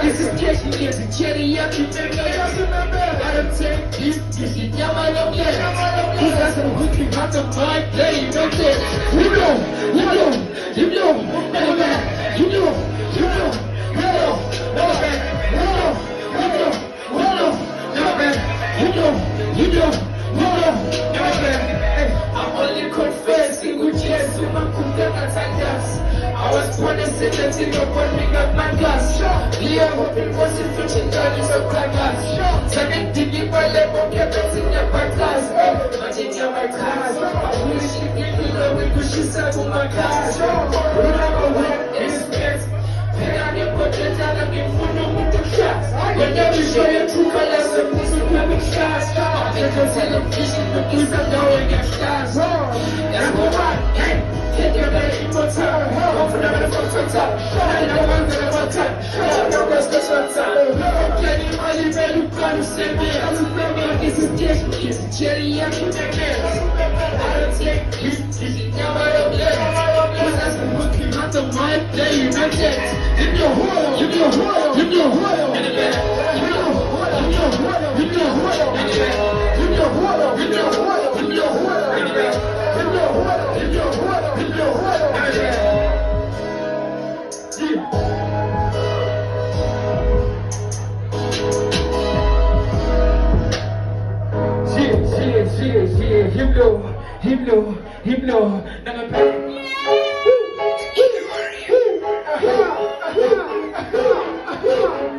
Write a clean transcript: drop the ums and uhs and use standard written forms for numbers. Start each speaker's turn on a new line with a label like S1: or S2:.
S1: 계속해지면서 체리야기 바람새 입기시 야마영예 부사선 후핑하던 마이 플레이 런데 I'm only confessing with yes, you man could get attacked. I was born a sentence in your burning up my gas. We are hoping for some future journeys of class. Second diggy by level, kept us in your class. Imagine your my class. I wish you give me love with good shit on my class. Remember when experience. Pay on your budget and I'm in full of the shots. When you show your true colors, the piece of my shots. They can tell them vision, but these are going to stars. That's what I hit your name for time. One for the front top. I know one for the one time. I know what's the short time. Can you only make you come to save me? I'm to make me this is different. It's a cherry, I can make it. I don't take this. This is now I don't let it. Because that's the hook you have to mind. There you know that. Give me a whore. Give me a whore. Give me a whore. In the bed. Give me a whore. Give me a whore. Give me a whore. In the bed. Give me a whore. Give me a whore. Give me a whore. In the bed. Give me a whore. Give me a whore. Give me a whore. In the bed. Himlo,